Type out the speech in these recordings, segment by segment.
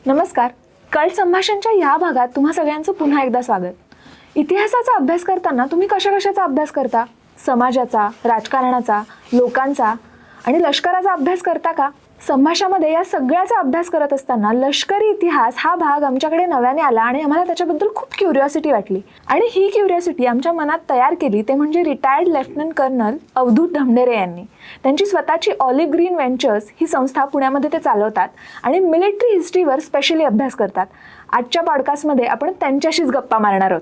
नमस्कार. कल्ट संभाषणच्या या भागात तुम्हा सगळ्यांचं पुन्हा एकदा स्वागत. इतिहासाचा अभ्यास करताना तुम्ही कशाचा अभ्यास करता? समाजाचा, राजकारणाचा, लोकांचा आणि लष्कराचा अभ्यास करता का? संभाषणामध्ये या सगळ्याचा अभ्यास करत असताना लष्करी इतिहास हा भाग आमच्याकडे नव्याने आला आणि आम्हाला त्याच्याबद्दल खूप क्युरिओसिटी वाटली. आणि ही क्युरिओसिटी आमच्या मनात तयार केली ते म्हणजे retired lieutenant colonel Avdhoot Dhamdhere यांनी. त्यांची स्वतःची ऑलिव्ह ग्रीन व्हेंचर्स ही संस्था पुण्यामध्ये ते चालवतात आणि मिलिटरी हिस्ट्रीवर स्पेशली अभ्यास करतात. आजच्या पॉडकास्टमध्ये आपण त्यांच्याशीच गप्पा मारणार आहोत.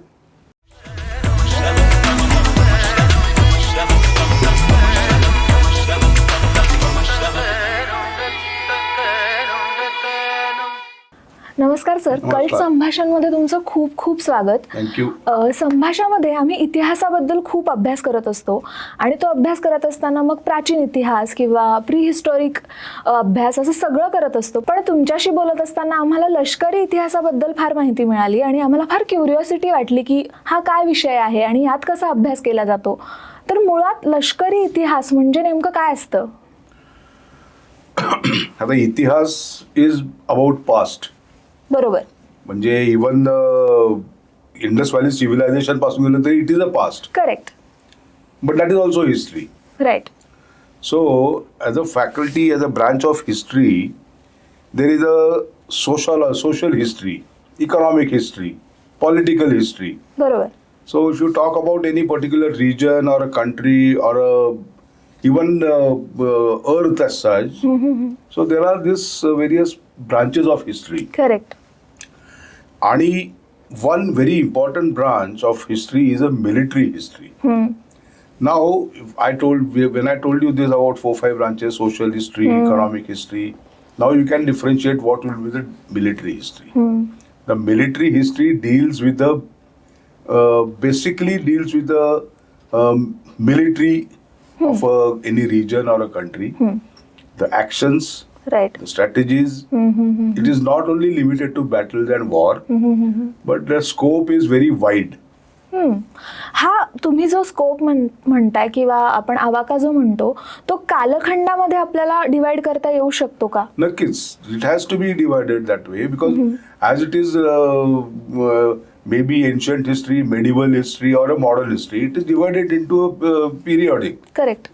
नमस्कार सर, कल्ट संभाषणमध्ये तुमचं खूप खूप स्वागत. थँक्यू. संभाषणामध्ये आम्ही इतिहासाबद्दल खूप अभ्यास करत असतो आणि तो अभ्यास करत असताना मग प्राचीन इतिहास किंवा प्रीहिस्टॉरिक अभ्यास असं सगळं करत असतो. पण तुमच्याशी बोलत असताना आम्हाला लष्करी इतिहासाबद्दल फार माहिती मिळाली आणि आम्हाला फार क्युरिओसिटी वाटली की हा काय विषय आहे आणि यात कसा अभ्यास केला जातो. तर मुळात लष्करी इतिहास म्हणजे नेमकं काय असतं? आता इतिहास इज अबाउट पास्ट. बरोबर. म्हणजे इवन इंडस व्हॅली सिव्हिलायझेशन पासून गेलं तरी it is a past. Correct. But that is also history. Right. So as a faculty, as a branch of history, there is a social history, economic history, political history. बरोबर. So if you talk about any particular region or a country or even earth as such, so there are these various branches of history. Correct. And one very important branch of history is a military history. Now, when I told you this about 4-5 branches, social history, economic history, now you can differentiate what will be the military history. The military history deals with the basically deals with the military of any region or a country, the actions, Right. the strategies. It is not only limited to battles and war, but the scope is very wide. हा तुम्ही जो scope म्हणताय किंवा आपण आवाका जो म्हणतो तो कालखंडामध्ये आपल्याला डिवाइड करता येऊ शकतो का? नक्कीच. It has to be divided that way because as it is maybe ancient history, medieval history, or a modern history. It is divided into a periodic. Correct.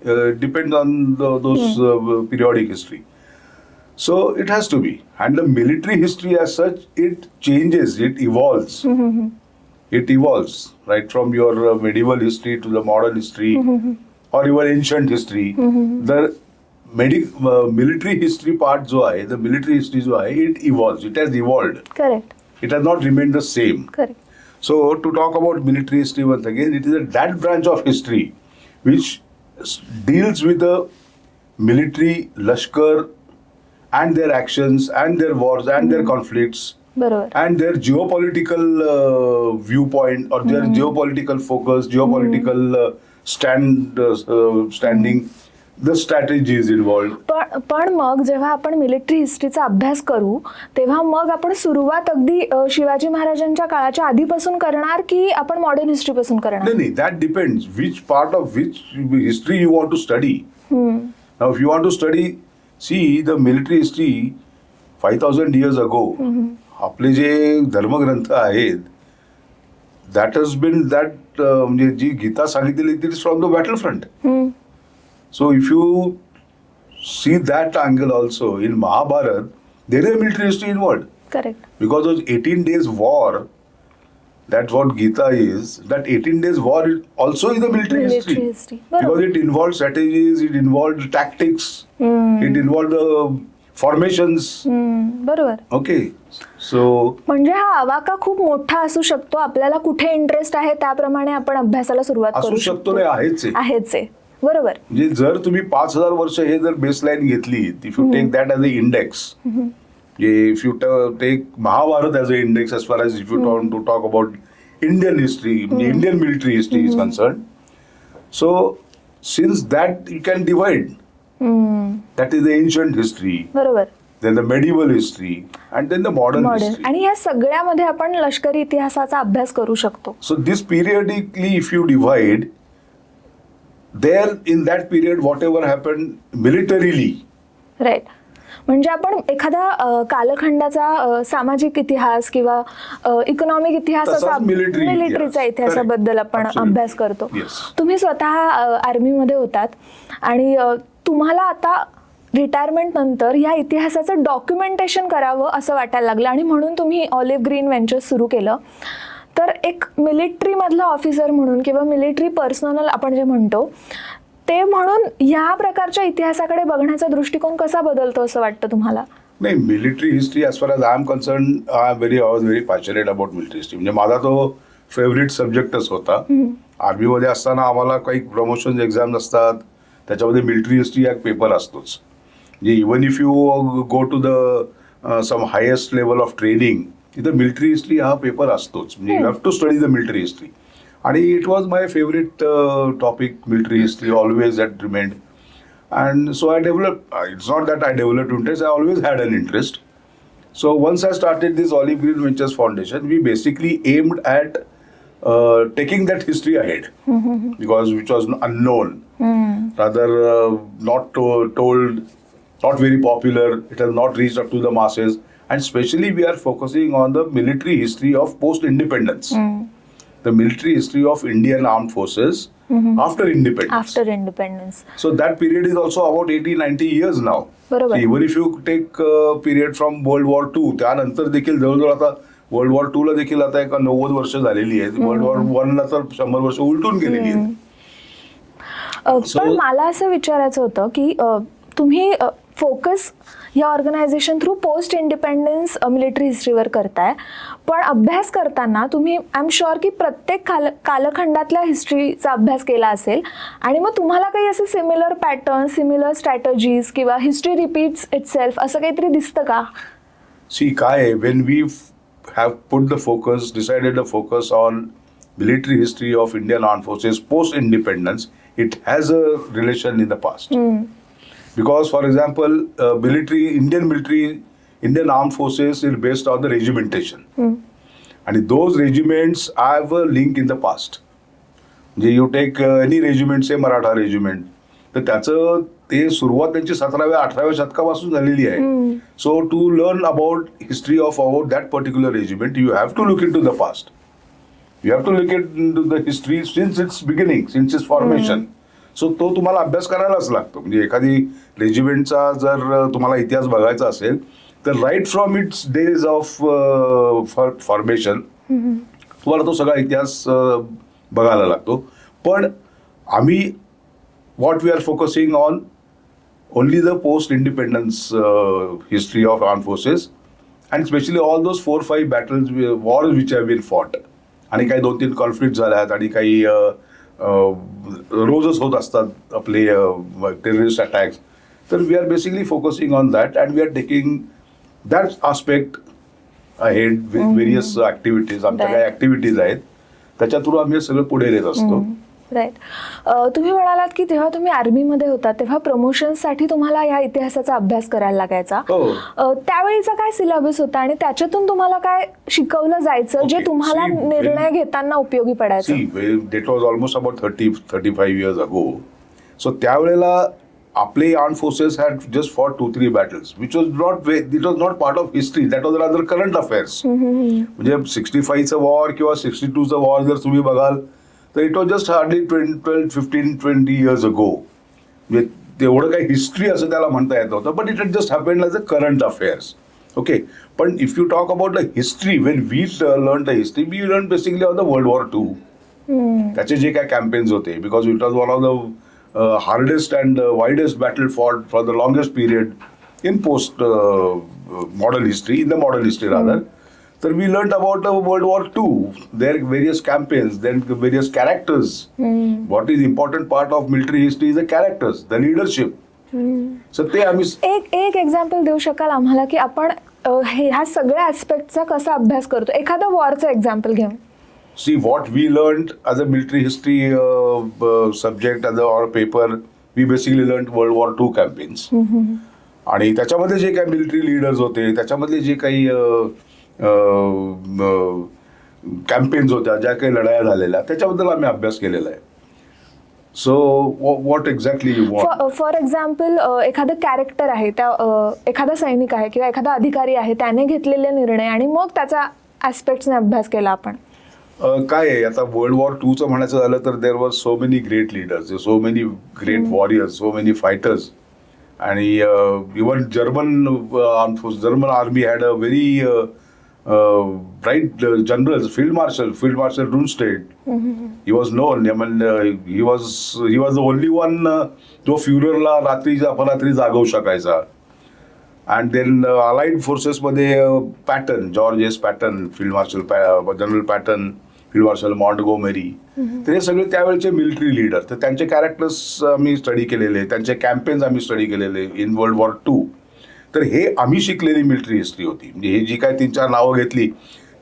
Depends on those periodic history. So it has to be. And the military history as such, it changes, it evolves. It evolves, right from your medieval history to the modern history, or even ancient history. The military history part जो आहे, the military history जो आहे, it evolves. It has evolved. Correct. It has not remained the same. Correct. So to talk about military history once again, it is that branch of history which deals with the military, Lashkar, and their actions, and their wars, and their conflicts, बरोबर. and their geopolitical viewpoint, or their geopolitical focus, geopolitical standing, the strategies involved. पण मग जेव्हा आपण military हिस्ट्रीचा अभ्यास करू तेव्हा मग आपण सुरुवात अगदी शिवाजी महाराजांच्या काळाच्या आधीपासून करणार की आपण मॉडर्न हिस्ट्री पासून करणार? No, that depends which part of which history you want to study. Now, if you want to study, see the military history 5,000 years ago, आपले जे धर्मग्रंथ आहेत, that has been म्हणजे जी गीता सांगितलेली ती is from the battle front. So if you see that angle also in Mahabharata, there is a military history involved. Correct. Because those 18 days war, that's what Gita is, that 18 days war also is a military history. Because it involved strategies, it involved tactics, it involved the formations. बरोबर. Okay. So म्हणजे हा आवाका खूप मोठा असू शकतो. आपल्याला कुठे इंटरेस्ट आहे त्याप्रमाणे आपण अभ्यासाला सुरुवात करू असू शकतो. नाही आहेच आहे. बरोबर. म्हणजे जर तुम्ही 5,000 वर्ष हे जर बेसलाईन घेतली, if you take that as a index, if you take Mahabharat as a index as far as if you want to talk about Indian history, Indian military history is concern, so since that you can divide, that is the ancient history, बरोबर, then the medieval history, and then the modern history. आणि या सगळ्यामध्ये आपण लष्करी इतिहासाचा अभ्यास करू शकतो. So this periodically, if you divide, there in that period whatever happened militarily, right. म्हणजे आपण एखाद्या कालखंडाचा सामाजिक इतिहास किंवा इकॉनॉमिक इतिहास तसाच असा military मिलिटरीचा इतिहास. इतिहासाबद्दल आपण Absolutely. अभ्यास करतो. Yes. तुम्ही स्वतः आर्मीमध्ये होतात आणि तुम्हाला आता रिटायरमेंट नंतर या इतिहासाचं डॉक्युमेंटेशन करावं असं वाटायला लागलं आणि म्हणून तुम्ही ऑलिव्ह ग्रीन व्हेंचर्स सुरू केलं. तर एक मिलिटरीमधला ऑफिसर म्हणून किंवा मिलिटरी पर्सनल आपण जे म्हणतो ते म्हणून ह्या प्रकारच्या इतिहासाकडे बघण्याचा दृष्टिकोन कसा बदलतो असं वाटतं तुम्हाला? नाही, military history as far as I am concern I was very passionate about military history. म्हणजे माझा तो फेवरेट सब्जेक्टच होता. आर्मीमध्ये असताना आम्हाला काही प्रमोशन एक्झाम्स असतात, त्याच्यामध्ये मिलिटरी हिस्ट्री एक पेपर असतोच. म्हणजे even if you go to the some highest level of training, तिथं मिलिटरी हिस्ट्री हा पेपर असतोच. म्हणजे you have to study the military history. आणि it was my favourite topic, military history, always that remained. And so I developed, it's not that I developed interest, I always had an interest. So once I started this Olive Green Ventures Foundation, we basically aimed at taking that history ahead because which was unknown, rather told, not very popular, it has not reached up to the masses, and especially we are focusing on the military history of post-independence. The military history of Indian armed forces after independence. After independence. So that period is also about 80-90 years now. बरोबर. So even if you take period from World War II, त्यानंतर देखील जवळजवळ आता world war 2 ला देखील आता एक 90 वर्ष झालेली आहेत. वर्ल्ड वॉर 1 ला तर 100 वर्ष उलटून गेलेली आहेत. पण मला असं विचारायचं होतं की तुम्ही फोकस या organisation through post independence military हिस्ट्रीवर करताय, पण अभ्यास करताना तुम्ही आय एम शुअर की प्रत्येक कालखंडातल्या हिस्ट्रीचा अभ्यास केला असेल आणि मग तुम्हाला काही असे सिमिलर पॅटर्न, सिमिलर स्ट्रॅटजीज किंवा हिस्ट्री रिपीट्स इटसेल्फ असं काहीतरी दिसतं का? See, काय when we have put the focus, decided the focus on military history of Indian armed forces post independence, it has a relation in the past. Because, for example, Indian armed forces is based on the regimentation. And those regiments have a link in the past. म्हणजे you take any regiment, say Maratha regiment, तर त्याचं ते सुरुवात त्यांची 17व्या-18व्या शतकापासून झालेली आहे. So to learn about history of about that particular regiment, you have to look into the past. You have to look into the history since its beginning, since its formation. So तो तुम्हाला अभ्यास करायलाच लागतो. म्हणजे एखादी रेजिमेंटचा जर तुम्हाला इतिहास बघायचा असेल तर right from its days of formation तुम्हाला तो सगळा इतिहास बघायला लागतो. पण आम्ही what we are focusing on only the post independence history of arm forces and specially all those 4-5 battles wars which have been fought. आणि काही 2-3 कॉन्फ्लिक्ट झाल्या आहेत आणि काही रोजच होत असतात आपले टेररिस्ट अटॅक्स. तर we are basically focusing on that and we are taking that aspect ahead with various activities. आमच्या काही ॲक्टिव्हिटीज आहेत त्याच्या थ्रू आम्ही सगळं पुढे नेत असतो. राईट. तुम्ही म्हणालात की तेव्हा तुम्ही आर्मीमध्ये होता तेव्हा प्रमोशनसाठी तुम्हाला या इतिहासाचा अभ्यास करायला लागायचा. त्यावेळीचा काय सिलेबस होता आणि त्याच्यातून तुम्हाला काय शिकवलं जायचं जे तुम्हाला निर्णय घेताना उपयोगी पडायचं? That was almost about 30-35 years ago. So त्यावेळेला आपले arm forces had just for 2-3 battles, which was not part of history. That was rather current affairs. म्हणजे 65चं वॉर किंवा 62चं वॉर जर तुम्ही बघाल तर it was just hardly 15-20 years ago. म्हणजे तेवढं काही हिस्ट्री असं त्याला म्हणता येत नव्हतं, but it had just happened as a current affairs. Okay. पण if you talk about the history, when we learn the history, we learn basically on the world war 2. त्याचे जे काय कॅम्पेन्स होते, because it was one of the hardest and widest battle for the longest period in post modern history, in the modern history rather. So we learned about World War II, their various campaigns, then various characters. What is important part of military history is the characters, the leadership. So ते आम्ही एक example देऊ शकाल आम्हाला की आपण ह्या सगळ्या ऍस्पेक्टचा कसा अभ्यास करतो? एखादं वॉरचं एक्झाम्पल घेऊन. See what we learned as a military history subject as our paper, we basically learned World War II campaigns. आणि त्याच्यामध्ये जे काही मिलिटरी लीडर्स होते, त्याच्यामधले जे काही कॅम्पेन्स होत्या, ज्या काही लढाया झालेल्या, त्याच्याबद्दल आम्ही अभ्यास केलेला आहे. So what exactly you want? For example एखादं कॅरेक्टर आहे, त्या एखादा सैनिक आहे किंवा एखादा अधिकारी आहे, त्याने घेतलेले निर्णय आणि मग त्याचा ॲस्पेक्ट्सने अभ्यास केला आपण. काय आहे आता वर्ल्ड वॉर टूचं म्हणायचं झालं तर there war so many great leaders, so many great warriors, so many fighters. आणि even German army had a very bright generals. Field marshal Rundstedt, he was known. He was the only one जो फ्युररला अपरात्री जागवू शकायचा. And then allied फोर्सेसमध्ये Patton, George S Patton, field marshal general Patton, field marshal Montgomery, तर हे सगळे त्यावेळेचे military leader. तर त्यांचे कॅरेक्टर्स आम्ही स्टडी केलेले, त्यांचे कॅम्पेन्स आम्ही स्टडी केलेले इन वर्ल्ड वॉर टू. तर हे आम्ही शिकलेली मिलिटरी हिस्ट्री होती. म्हणजे हे जी काय 3-4 नावं घेतली,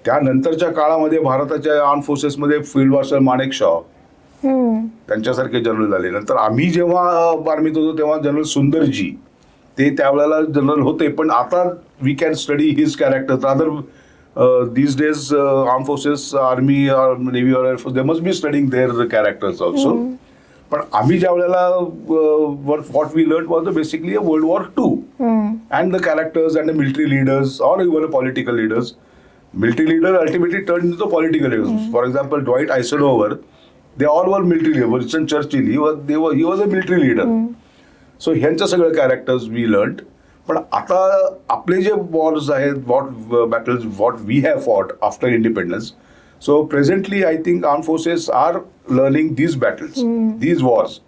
त्यानंतरच्या काळामध्ये भारताच्या आर्म फोर्सेसमध्ये फील्ड मार्शल माणेकशॉ त्यांच्यासारखे जनरल झाले. नंतर आम्ही जेव्हा आर्मीत होतो तेव्हा जनरल सुंदरजी, ते त्यावेळेला जनरल होते. पण आता we can study his character rather. these days armed forces, army or navy or air force, they must be studying their characters also. पण आम्ही ज्या वेळेला what we learned was basically a World War II and the characters and the military leaders or even the political leaders. Military leaders ultimately turned into political leaders. For example, Dwight Eisenhower, they all were military leaders. Winston Churchill, he was a military leader. So ह्यांचं सगळं characters we learn. पण आता आपले जे wars आहेत, battles what we have fought after independence. So presently I think arm forces are learning these battles, these wars,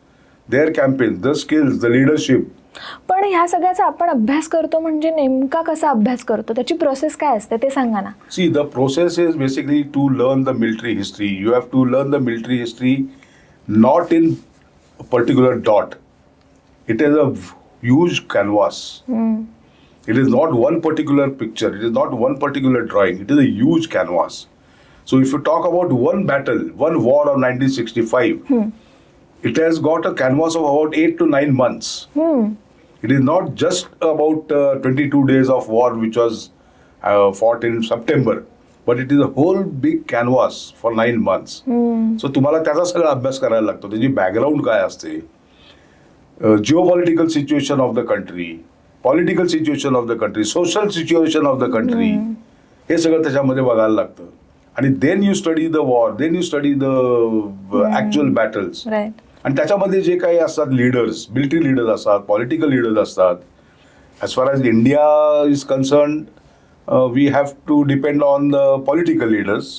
their campaigns, the skills, the leadership. पण ह्या सगळ्याचा आपण अभ्यास करतो म्हणजे नेमका कसा अभ्यास करतो, त्याची प्रोसेस काय असते ते सांगा ना. See, the process is basically to learn the military history. You have to learn the military history not in particular dot. It is a huge canvas. It is not one particular picture. It is not one particular drawing. It is a huge canvas. So if you talk about one battle, one war of 1965, it has got a canvas of about 8 to 9 months. It is not just about 22 days of war which was fought in September, but it is a whole big canvas for 9 months. So तुम्हाला त्याचा सगळा अभ्यास करायला लागतो. त्याची background काय असते, geopolitical situation of the country, political situation of the country, social situation of the country, हे सगळं त्याच्यामध्ये बघायला लागतं. आणि then you study the war, then you study the actual battles. आणि त्याच्यामध्ये जे काही असतात लीडर्स, मिलिटरी लीडर्स असतात, पॉलिटिकल लीडर्स असतात. As far as India is concerned, we have to depend on the political leaders.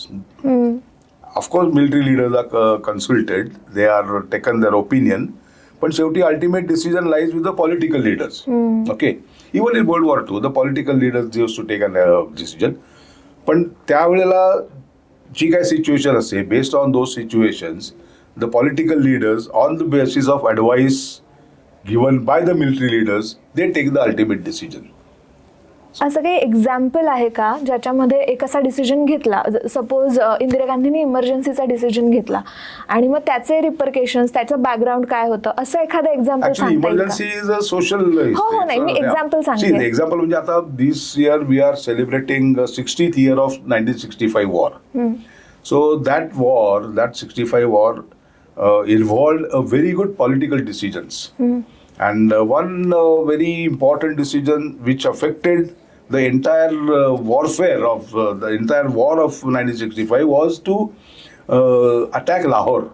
Of course military leaders are consulted, they are taken their opinion. पण शेवटी ultimate decision lies with the political leaders. Okay, even in world war two the political leaders use to take an decision. पण त्यावेळेला जी काय situation असते, based on those situations, the political leaders on the basis of advice given by the military leaders, they take the ultimate decision. असं काही example आहे का ज्याच्यामध्ये एक असा डिसिजन घेतला, सपोज इंदिरा गांधींनी इमर्जन्सीचा डिसिजन घेतला आणि मग त्याचे रिपरकेशन्स, त्याचं बॅकग्राऊंड काय होतं, असं एखादं एक्झाम्पल सांगता येईल का? Emergency is a social. हो नाही, मी एक्झाम्पल सांगते. एक्झाम्पल म्हणजे आता this year we are celebrating 60th year of 1965 war. So that war, that 65 war involved a very good political decisions. And one very important decision which affected the entire warfare of the entire war of 1965 was to attack Lahore.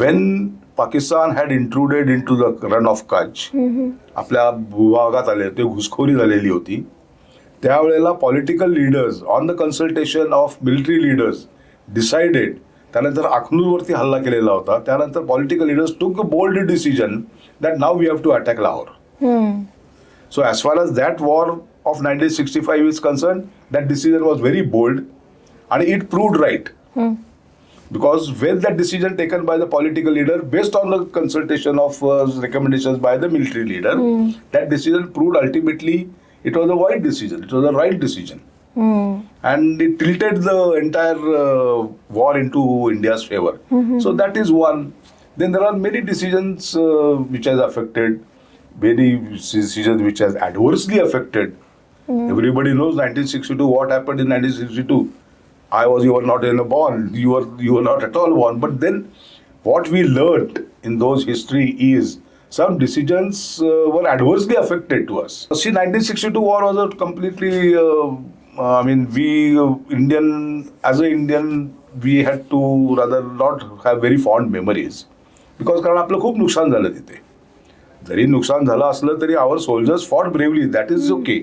When Pakistan had intruded into the run of Kutch, आपल्या भूभागात आले, ते घुसखोरी झालेली होती. त्यावेळेला political leaders on the consultation of military leaders decided, त्यानंतर अखनूरवरती हल्ला केलेला होता, त्यानंतर political leaders took a bold decision that now we have to attack Lahore. So as far as that war of 1965 is concerned, that decision was very bold and it proved right. Because when that decision taken by the political leader based on the consultation of recommendations by the military leader, that decision proved ultimately it was a wise decision, it was a right decision. And it tilted the entire war into India's favor. So that is one. Then there are many decisions which has affected, many decisions which has adversely affected. Everybody knows 1962, what happened in 1962. I was, you were not even born, you were not at all born. But then what we learned in those history is some decisions were adversely affected to us. See, 1962 war was a completely, I mean, Indian, as an Indian, we had to rather not have very fond memories. Because कारण आपलं खूप नुकसान झालं तिथे. जरी नुकसान झालं असलं तरी our soldiers fought bravely, that is okay.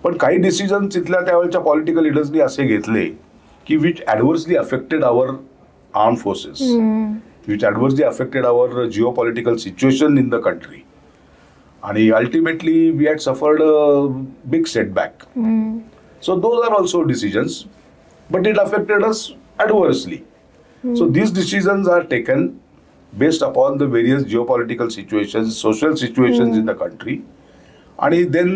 पण काही डिसिजन तिथल्या त्यावेळच्या पॉलिटिकल लिडर्सनी असे घेतले की which adversely affected our arm forces, which adversely affected our geo political situation in the country. आणि ultimately we had suffered a big setback. So those are also decisions, but it affected us adversely. So these decisions are taken based upon the various geopolitical situations, social situations in the country. And then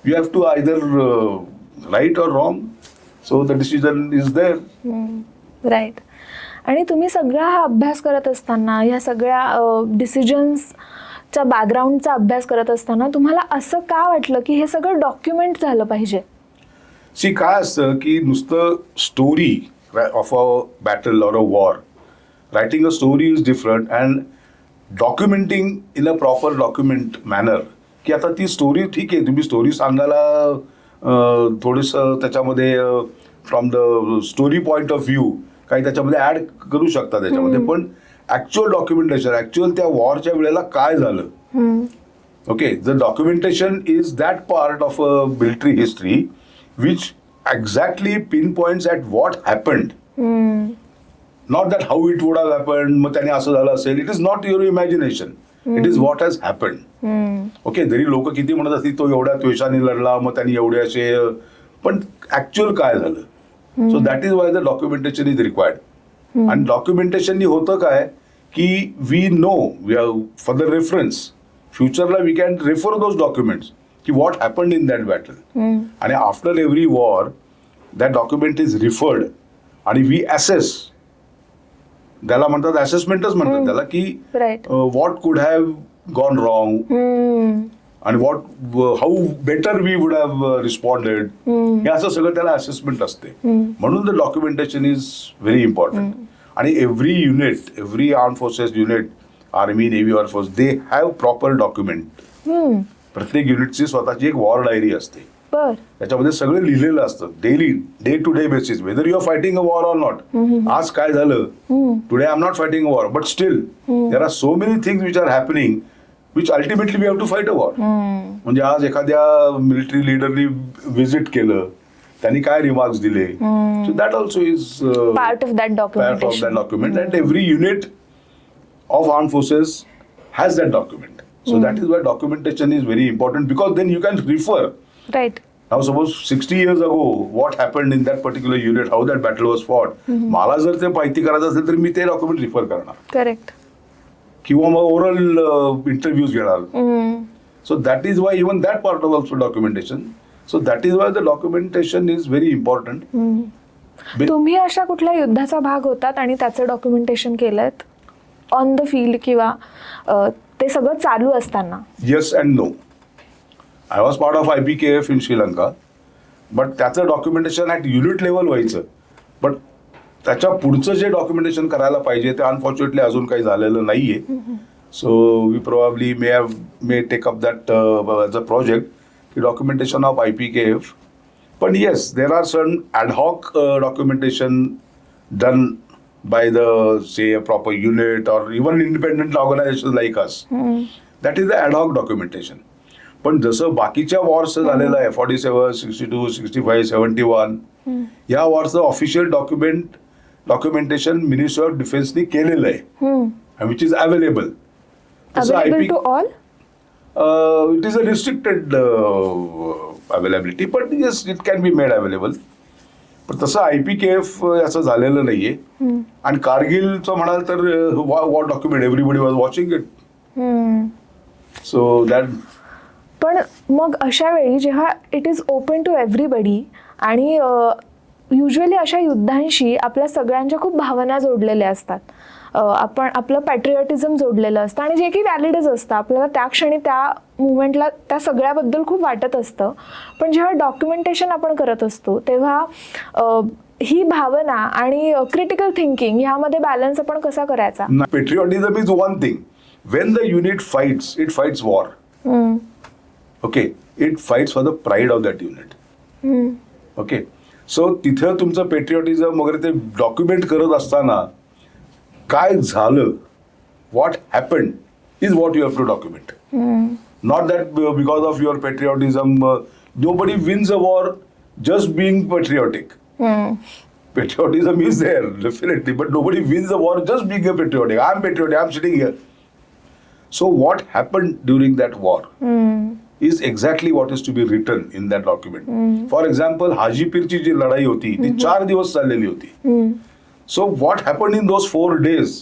you have to either right or wrong. So the decision is there. Right. आणि तुम्ही सगळा हा अभ्यास करत असताना, या सगळ्या डिसिजन्सच्या बॅकग्राऊंडचा अभ्यास करत असताना तुम्हाला असं का वाटलं की हे सगळं डॉक्युमेंट झालं पाहिजे? सी, काय असतं की नुसतं story of a battle or a war, writing a story is different, and documenting in a proper document manner. की आता ती स्टोरी ठीक आहे, तुम्ही स्टोरी सांगायला थोडंसं त्याच्यामध्ये from the story point of view काही त्याच्यामध्ये ॲड करू शकता त्याच्यामध्ये, पण ॲक्च्युअल डॉक्युमेंटेशन, ॲक्च्युअल त्या वॉरच्या वेळेला काय झालं, okay, the documentation is that part of a military history which exactly pin points at what happened. Not that how it would have happened, मग त्याने असं झालं असेल. It is not your imagination, it is what has happened. Okay, जरी लोक किती म्हणत असतील तो एवढ्या द्वेषाने लढला, मग त्यांनी एवढे असे, पण ऍक्च्युअल काय झालं. So that is why the documentation is required. आणि डॉक्युमेंटेशननी होतं काय की we know, for the reference फ्युचरला we can refer those documents की what happened in that battle. आणि after every war that document is referred आणि वी ॲसेस, त्याला म्हणतात असेसमेंटच म्हणतात त्याला, की what could have gone wrong आणि how better we would have responded, हे असं सगळं त्याला असेसमेंट असते. म्हणून the documentation is very important. आणि every unit, every arm forces unit, army, navy, air force, they have proper document. प्रत्येक युनिटची स्वतःची एक वॉर डायरी असते, त्याच्यामध्ये सगळं लिहिलेलं असतं, daily, day to day basis, whether you are fighting a war or not. आज काय झालं, today I am not fighting a war, but still there are so many things which are happening which ultimately we have to fight a war. म्हणजे आज एखाद्या military लिडरनी visit केलं, त्यांनी काय remarks दिले, so that also is part of that document. And every unit of arm forces has that document. So that is why documentation is very important, because then you can refer. Right. Now suppose 60 years ago what happened in that particular unit, how that battle was fought, मला जर ते माहिती करायचं असेल तर मी ते document refer करणार. Correct. किंवा मग ओरल इंटरव्ह्यूज घेणार. So that is Y even that part of also documentation. So that is why the documentation is very important. तुम्ही अशा कुठल्या युद्धाचा भाग होतात आणि त्याचं डॉक्युमेंटेशन केलं ऑन द फील्ड किंवा ते सगळं चालू असताना? Yes and no. I was part of IPKF in Sri Lanka, but त्याचं डॉक्युमेंटेशन ॲट युनिट लेवल व्हायचं, बट त्याच्या पुढचं जे डॉक्युमेंटेशन करायला पाहिजे ते अनफॉर्च्युनेटली अजून काही झालेलं नाही आहे. So we probably may take up that as a project, की डॉक्युमेंटेशन ऑफ IPKF. पण yes, there are some ad hoc documentation done by the say proper unit और even independent organisation like us. That is the ad hoc documentation. पण जसं बाकीच्या Wars झालेलं आहे 47, 62, 65, 71, या वॉर्सचं ऑफिशियल डॉक्युमेंटेशन मिनिस्ट्री ऑफ डिफेन्सनी केलेलं आहे, which is available. To all? It is a restricted availability, but yes it can be made available. पण तसं IPKF असं झालेलं नाहीये. आणि कारगिलचं म्हणाल तर war document everybody was watching it. So that. पण मग अशा वेळी जेव्हा it is open to everybody आणि युजली अशा युद्धांशी आपल्या सगळ्यांच्या खूप भावना जोडलेल्या असतात, आपण आपलं पॅट्रिऑटिझम जोडलेलं असतं आणि जे काही व्हॅलिडच असतं, आपल्याला त्या क्षणी त्या मुवमेंटला त्या सगळ्याबद्दल खूप वाटत असतं. पण जेव्हा डॉक्युमेंटेशन आपण करत असतो तेव्हा ही भावना आणि क्रिटिकल थिंकिंग ह्यामध्ये बॅलन्स आपण कसा करायचा? Patriotism is one thing. When the unit fights, it fights war. Okay, it fights for the pride of that unit. Okay, so तिथं तुमचं पेट्रिओटिझम वगैरे ते डॉक्युमेंट करत असताना काय झालं, what happened is what you have to document. Not that because of your patriotism, nobody wins a war just being patriotic. Patriotism is there, definitely, but nobody wins the war just being a patriotic. I'm patriotic, I'm sitting here. So what happened during that war is exactly what is to be written in that document. For example, Hajipirची जी लढाई होती ती 4 दिवस चाललेली होती. So what happened in those 4 days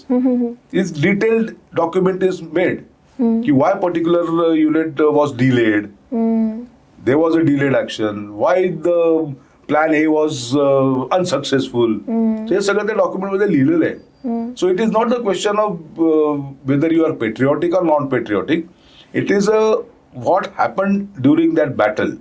is detailed document is made. कि why particular unit was delayed. There was a delayed action. Why the plan A was unsuccessful. So हे सगळं त्या डॉक्युमेंट मध्ये लिहिलेलं आहे. So it is not the question of whether you are patriotic or non-patriotic. It is what happened during that battle.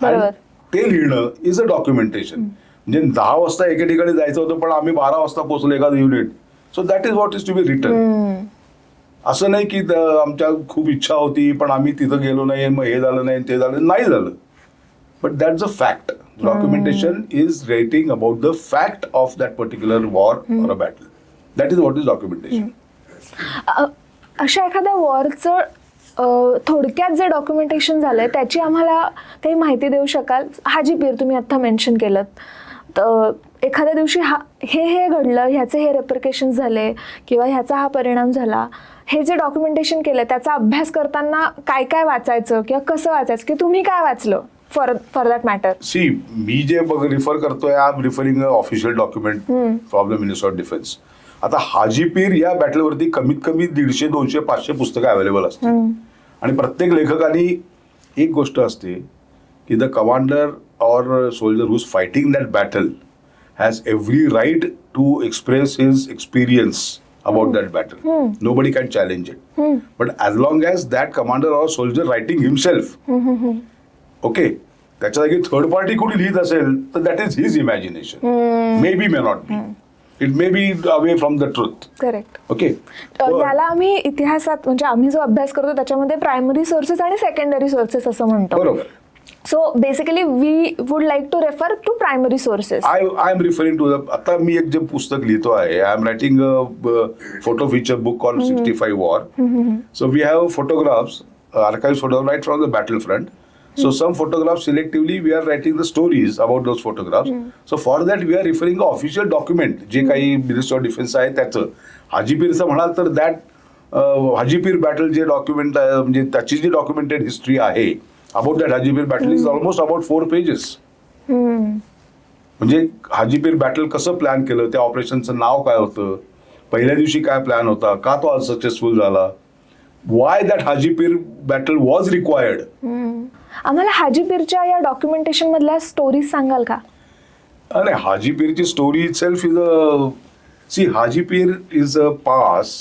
बरोबर. ते लिहिणं is a documentation. म्हणजे 10 वाजता एके ठिकाणी जायचं होतं पण आम्ही 12 वाजता पोहोचलो एखादं unit. So that is what is to be written. असं नाही की आमच्या खूप इच्छा होती पण आम्ही तिथं गेलो नाही, मग हे झालं नाही ते झालं नाही झालं. But that's a fact. Documentation is writing about the fact of that particular war or a battle. That is what is documentation. अशा एखाद्या वॉरचं थोडक्यात जे डॉक्युमेंटेशन झालंय त्याची आम्हाला काही माहिती देऊ शकाल? हाजी पीर तुम्ही आत्ता मेन्शन केलं, तर एखाद्या दिवशी हे घडलं, ह्याचे हे रेपरकेशन झाले किंवा ह्याचा हा परिणाम झाला, हे जे डॉक्युमेंटेशन केलं त्याचा अभ्यास करताना काय काय वाचायचं किंवा कसं वाचायचं, की तुम्ही काय वाचलं फॉर दॅट मॅटर? सी, मी जे रिफर करतोय, I am referring a official document from the minister of defence. आता हाजीपीर या बॅटलवरती कमीत कमी 150, 200, 500 पुस्तकं अवेलेबल असतील. आणि प्रत्येक लेखकाने एक गोष्ट असते की the commander or soldier who is fighting that battle has every right to express his experience about that battle. Nobody can challenge it. But as long as that commander or soldier writing himself, okay, त्याच्या जागी third party कोणी लिहित असेल तर that is his imagination. May be may not be. It may be away from the truth. Correct. Okay, याला आम्ही इतिहासात म्हणजे आम्ही जो अभ्यास करतो त्याच्यामध्ये प्रायमरी सोर्सेस आणि सेकंडरी सोर्सेस असं म्हणतो. बरोबर. So basically we would like to refer to primary sources. I am referring to आता मी एक जे पुस्तक लिहितो आहे, I am writing a photo feature book called 65 War. So we have photographs, archives photographs right from the battlefront. So some photographs selectively we are writing the stories about those photographs. So for that we are referring to official document जे काही minister of defence आहे त्याचं. हाजीपीरचं म्हणाल तर that Hajipir battle जे document म्हणजे त्याची जी documented history आहे about that Hajipir battle is almost about 4 pages. म्हणजे हाजीपीर बॅटल कसं प्लॅन केलं, त्या ऑपरेशनचं नाव काय होतं, पहिल्या दिवशी काय प्लॅन होता, का तो आज सक्सेसफुल झाला, why that Hajipir battle was required. आम्हाला हाजीपीरच्या या डॉक्युमेंटेशन मधल्या स्टोरीज सांगाल का? अरे हाजीपीरची story itself is a sea, Hajipir is a pass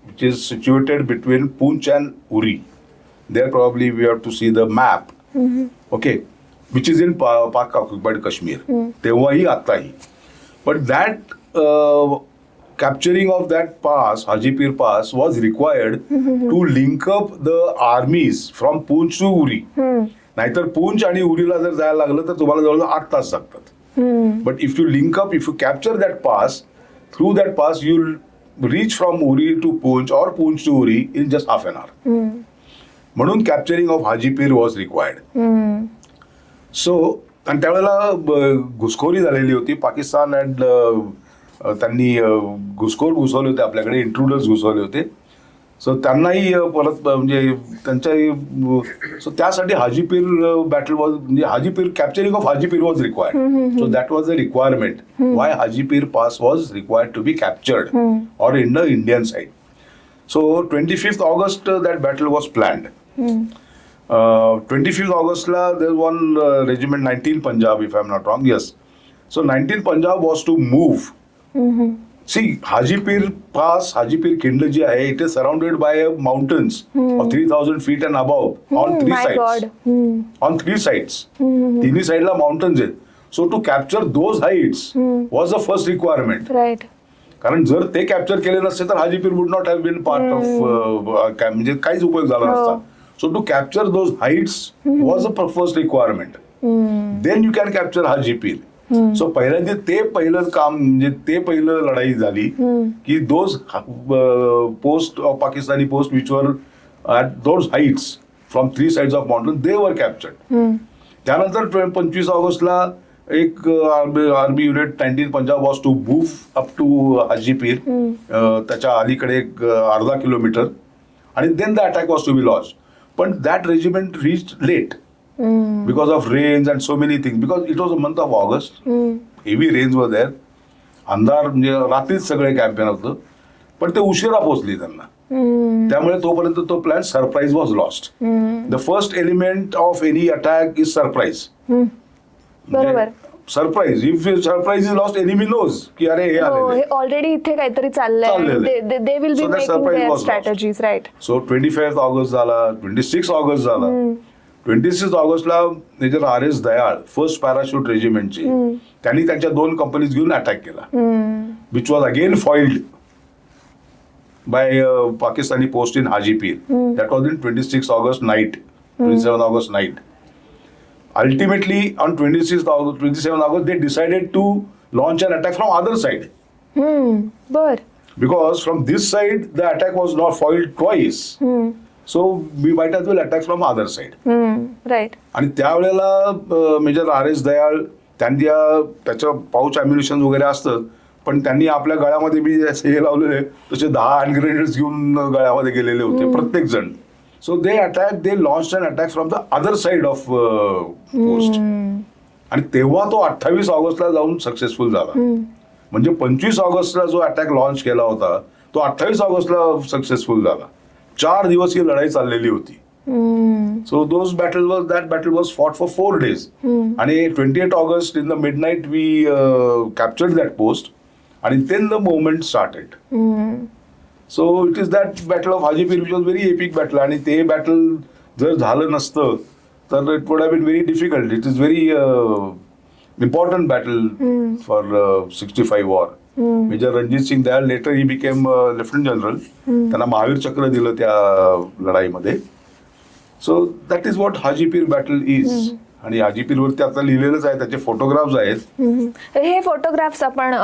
which is situated between Poonch and Uri. There probably we have to see the map, okay, which is in Pak occupied Kashmir. तेव्हाही आताही. But that capturing of that pass, Hajipir Pass, was required to link up the armies from Poonch to Uri. नाहीतर पूंछ आणि उरीला जर जायला लागलं तर तुम्हाला जवळजवळ 8 तास लागतात. But if you link up, if you capture that pass, through that pass you'll reach from Uri to Poonch or Poonch to Uri in just half an hour. म्हणून capturing of Haji Pir was required. So आणि त्यावेळेला घुसखोरी झालेली होती. Pakistan and त्यांनी घुसखोर घुसवले होते आपल्याकडे, इंट्रुडर्स घुसवले होते. सो त्यांनाही परत म्हणजे त्यांच्या सो त्यासाठी हाजीपीर बॅटल वॉज म्हणजे Haji Pir capturing of Haji Pir was required. So that was the requirement why Haji Pir pass was required to be captured or in the Indian side. So 25th August that battle was planned. 25th August la there was one regiment 19 Punjab if I'm not wrong. Yes. So 19 Punjab was to move. See, Hajipir Pass, Hajipir Khindla ji hai, it is surrounded by mountains of 3,000 feet and above on 3 My sides. God. On 3 sides. तिन्ही साइडला mountains आहेत. So to capture those heights was the first requirement. Right. कारण जर ते capture केले नसते तर Haji Pir would not have been part of, म्हणजे काहीच उपयोग झाला नसता. So to capture those heights was a first requirement. Then you can capture Haji Pir. सो पहिल्यांदा ते पहिलं काम, म्हणजे ते पहिलं लढाई झाली की those post of Pakistani post which were at those heights from 3 sides of mountain they were captured. त्यानंतर 25 ऑगस्टला एक army unit 19 Punjab was to move up to Haji Pir, त्याच्या अलीकडे एक अर्धा किलोमीटर, आणि then the attack was to be launch. पण that regiment reach late because of rains and so many things, because it was a month of August, heavy rains वर there, अंधार म्हणजे रात्रीच सगळे कॅम्पेन होतं, पण ते उशिरा पोहोचली त्यांना. त्यामुळे तोपर्यंत तो plan surprise was lost. The first element of any attack is surprise. बरोबर. Surprise, if surprise is lost enemy knows की अरे हे आलेले. ऑलरेडी इथे काहीतरी चाललंय, they will be making their strategies. Right. So 25 August झाला, 26 ऑगस्ट झाला. 26 ऑगस्टला major RS Dayal, first parachute रेजिमेंटची, त्यांनी त्यांच्या 2 कंपनीज घेऊन अटॅक केला, which was again foiled by Pakistani post in Haji Pir. That was in 26 August night, 27 August night. Ultimately, on 27th August, they decided to launch an attack from other side. बर. Because from this side, the attack was not foiled twice. So we might as well attack from other side. Right. आणि त्यावेळेला major RS Dayal, त्याच्या pouch ॲम्युनिशन वगैरे असतं, पण त्यांनी आपल्या गळ्यामध्ये बी असे हे लावलेले, तसे 10 हँड ग्रेनेड्स घेऊन गळ्यामध्ये गेलेले होते प्रत्येक जण. So they launched an attack from the other side of post. आणि तेव्हा तो 28 ऑगस्टला जाऊन सक्सेसफुल झाला. म्हणजे 25 ऑगस्टला जो अटॅक लॉन्च केला होता तो 28 ऑगस्टला सक्सेसफुल झाला. 4 दिवस ही लढाई चाललेली होती. So that battle was fought for 4 days. आणि 28 August in the midnight we captured that post, आणि then the movement started. So it is that battle of Haji Pir which was very epic battle. आणि ते battle जर झालं नसतं तर it would have been very difficult. It is very important battle for 65 war. Major Ranjit Singh Dayal, later he became lieutenant general, त्यांना महावीर चक्र दिलं त्या लढाईमध्ये. So that is what Haji Pir battle is. आणि हाजी पीरवरती आता लिहिलेलंच आहे, त्याचे फोटोग्राफ्स आहेत. हे फोटोग्राफ्स आपण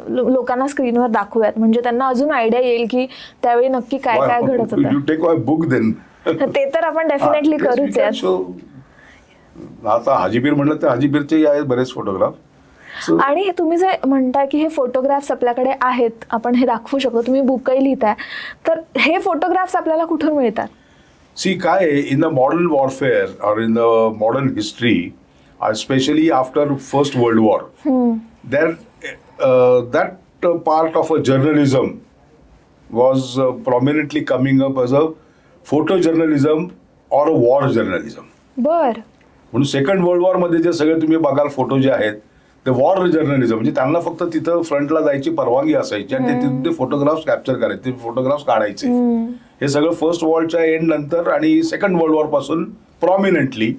लोकांना स्क्रीनवर दाखवूयात, म्हणजे त्यांना अजून आयडिया येईल की त्यावेळी नक्की काय काय घडत होतं. You take my book then. ते तर आपण डेफिनेटली करूच यात. आता हाजी पीर म्हटलं तर हाजी पीरचे आहेत बरेच फोटोग्राफ. आणि तुम्ही जे म्हणताय की हे फोटोग्राफ्स आपल्याकडे आहेत, आपण हे दाखवू शकतो, तुम्ही बुकही लिहिताय, तर हे फोटोग्राफ्स आपल्याला कुठून मिळतात? See, काय in the modern warfare or in the modern history, especially after First World War, that part of a journalism was prominently coming up as a photojournalism or a war journalism. बर. म्हणून second world war मध्ये जे सगळे तुम्ही बघाल photo जे आहेत ते वॉर जर्नलिझम, म्हणजे त्यांना फक्त तिथं फ्रंटला जायची परवानगी असायची आणि ते तिथून ते फोटोग्राफ्स कॅप्चर करायचे, ते फोटोग्राफ्स काढायचे. हे सगळं फर्स्ट वॉरच्या एंड नंतर आणि सेकंड वर्ल्ड वॉर पासून प्रॉमिनंटली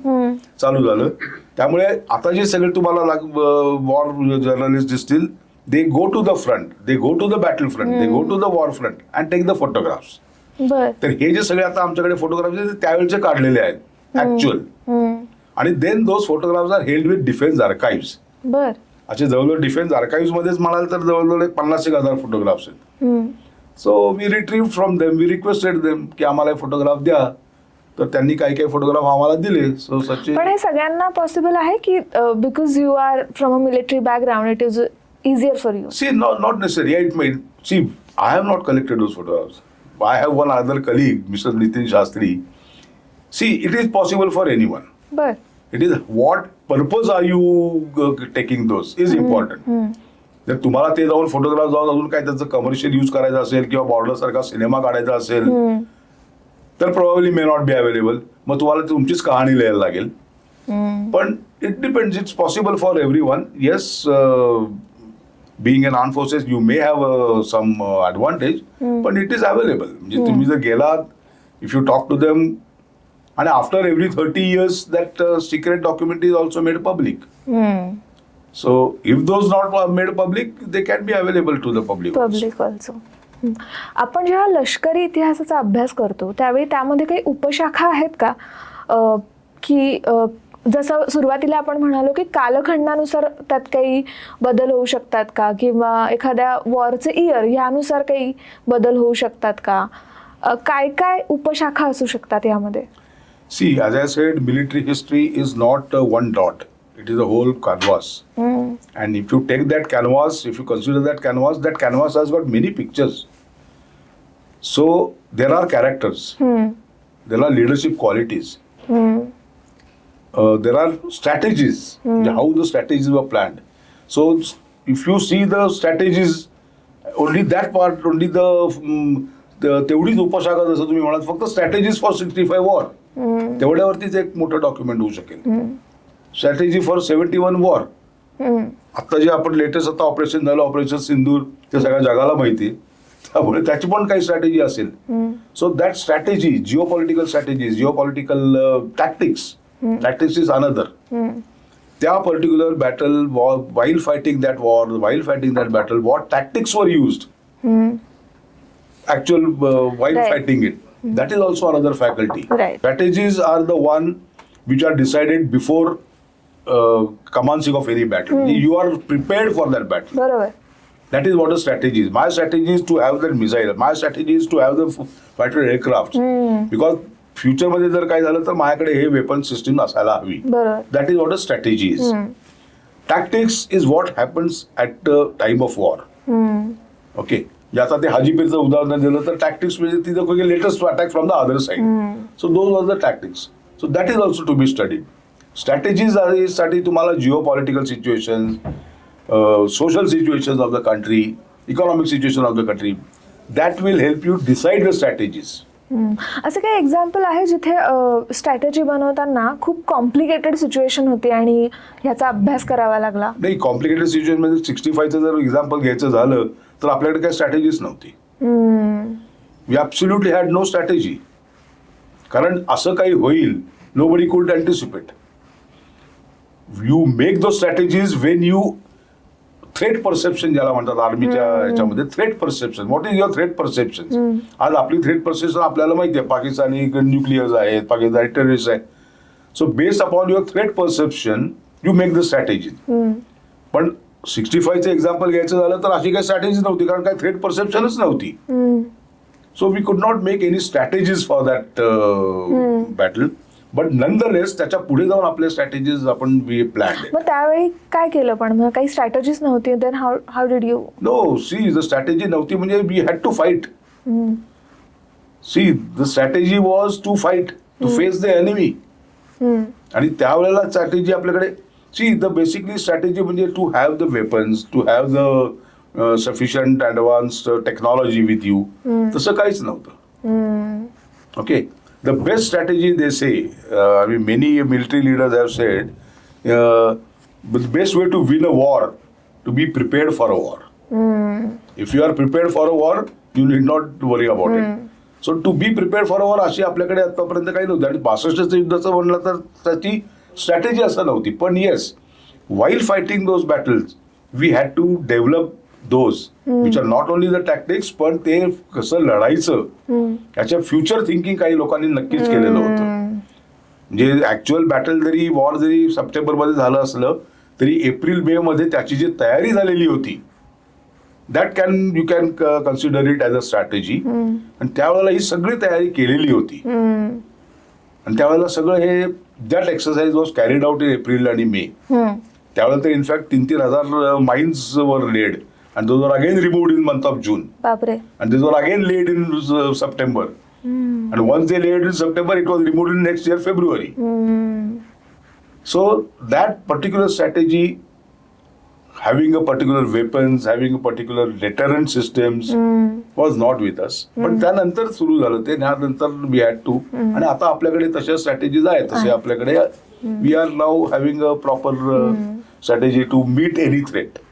चालू झालं. त्यामुळे आता जे सगळे तुम्हाला वॉर जर्नलिस्ट दिसतील, they go to the front, they go to the battle front, they go to the war front and take the photographs. तर हे जे सगळे आता आमच्याकडे फोटोग्राफ्स आहेत ते त्यावेळेचे काढलेले आहेत ऍक्च्युअल. आणि then those photographs are held with defence archives. बर. असे जवळजवळ डिफेन्स आर्काइव्स मध्येच म्हणाल तर जवळजवळ 50,000 फोटोग्राफ्स आहेत. So we retrieve from them, we requested them की आम्हाला फोटोग्राफ द्या. तर त्यांनी काही काही फोटोग्राफ आम्हाला दिले. सो सचिन, पण हे सगळ्यांना पॉसिबल आहे की because you are from a military background it is easier for you? See, not necessarily. It may, see, I have not collected those photographs. I have one other colleague, Mr. Nitin Shastri. See, it is possible for anyone. But It is what purpose are you taking those is important. जर तुम्हाला ते जाऊन photograph जाऊन अजून काय त्याचं commercial use करायचं असेल किंवा बॉर्डर सारखा सिनेमा काढायचा असेल तर probably may not be available. मग तुम्हाला तुमचीच कहाणी लिहायला लागेल. पण it depends, it's possible for every one. Yes, being in armed forces you may have some advantage, but it is available. म्हणजे तुम्ही जर गेलात, if you talk to them, and after every 30 years that secret document is also made public. So if those not made public, they can be available to the public. Public also. आपण जेव्हा लष्करी इतिहासाचा अभ्यास करतो त्यावेळी त्यामध्ये काही उपशाखा आहेत का, की जसं सुरुवातीला आपण म्हणालो की कालखंडानुसार त्यात काही बदल होऊ शकतात का, किंवा एखाद्या वॉरचे इयर यानुसार काही बदल होऊ शकतात का, काय काय उपशाखा असू शकतात यामध्ये? See, as I said, military history is not one dot. It is a whole canvas. And if you take that canvas, if you consider that canvas has got many pictures. So there are characters. There are leadership qualities. There are strategies. How the strategies were planned. So if you see the strategies, only that part, only the तेवढीच उपशाखा जसं तुम्ही म्हणाल फक्त strategies for 65 war तेवढ्यावरतीच एक मोठं document होऊ शकेल. Strategy for 71 war, आता जे आपण लेटेस्ट आता ऑपरेशन झालं ऑपरेशन सिंदूर ते सगळ्या जगाला माहिती, त्यामुळे त्याची पण काही स्ट्रॅटेजी असेल. So that strategy, geo political tactics is another. त्या particular battle war, while fighting that battle, what tactics were used, actual while Right. fighting it, that is also another faculty. Right. Strategies are the one which are decided before commencing of any battle. You are prepared for that battle. बरोबर. That is what a strategy is. My strategy is to have that missile. My strategy is to have the fighter aircraft. Because future मध्ये जर काय झालं तर माझ्याकडे हे weapon system असायला हवी. बरोबर. That is what a strategy is. Tactics is what happens at the time of war. Okay. आता ते हाजीपीरचं उदाहरण दिलं तर टॅक्टिक्स म्हणजे तिथं काही latest attack from the other side. So those are the tactics. So that is also to be studied. Strategies साठी तुम्हाला Jio political situation, social situation of the country, economic situation of the country, that will help you decide the strategies. असं काही example आहे जिथे strategy बनवताना खूप complicated situation होती आणि ह्याचा अभ्यास करावा लागला? नाही, कॉम्प्लिकेटेड सिच्युएशन मध्ये 65चं जर एक्झाम्पल घ्यायचं झालं तर आपल्याकडे काही स्ट्रॅटेजीच नव्हती. We absolutely had no strategy. कारण असं काही होईल, nobody could anticipate. You make those strategies when you threat perception ज्याला म्हणतात आर्मीच्या याच्यामध्ये, threat perception. What is your threat perception? आज आपली थ्रेट परसेप्शन आपल्याला माहिती आहे, पाकिस्तानी न्यूक्लियर्स आहेत, पाकिस्तानी टेररिस्ट आहेत. So based upon your threat perception you make the strategy. पण 65चं एक्झाम्पल घ्यायचं झालं तर अशी काही स्ट्रॅटेजी नव्हती, कारण काही थ्रेट परसेप्शनच नव्हती. सो वी कुड not make any strategies for that battle. But nonetheless त्याच्या पुढे जाऊन आपल्या स्ट्रॅटेजीज आपण वी प्लॅन. मग त्यावेळी काय केलं? पण मग काही स्ट्रॅटेजीज नव्हती, then how did you? No, see the strategy नव्हती म्हणजे we had to fight. See the strategy was to fight, to face the enemy. आणि त्यावेळेला स्ट्रॅटेजी आपल्याकडे, सी द बेसिकली स्ट्रॅटेजी म्हणजे to have the weapons, to have the sufficient advanced technology with you. तसं काहीच नव्हतं. Okay. The best strategy, they say, I mean, many military leaders have said, the best way to win a war, to be prepared for a war. If you are prepared for a war, you need not worry about it. So to be prepared for a war, अशी आपल्याकडे आतापर्यंत काही नव्हतं. आणि 65चं युद्धाचं म्हणलं तर त्याची स्ट्रॅटेजी असं नव्हती. पण yes, while fighting those battles, we had to develop those which are not only the tactics, पण ते कसं लढायचं याच्या फ्युचर थिंकिंग काही लोकांनी नक्कीच केलेलं होतं. म्हणजे ऍक्च्युअल बॅटल जरी वॉर जरी सप्टेंबरमध्ये झालं असलं तरी एप्रिल मे मध्ये त्याची जी तयारी झालेली होती, that you can consider it as a strategy. आणि त्यावेळेला ही सगळी तयारी केलेली होती. आणि त्यावेळेला सगळं हे that exercise was carried out in April आणि मे. त्यावेळेला तर इनफॅक्ट 3,000 माइन्स वर laid. And those were again removed in month of June. बापरे. And these were again laid in September. And once they laid in September, it was removed in next year February. So that particular strategy, having a particular weapons, having a particular deterrent systems, was not with us. But त्यानंतर सुरू झालं ते. त्यानंतर we had to. आणि आता आपल्याकडे तशा strategies आहेत. तसे आपल्याकडे we are now having a proper strategy to meet any threat.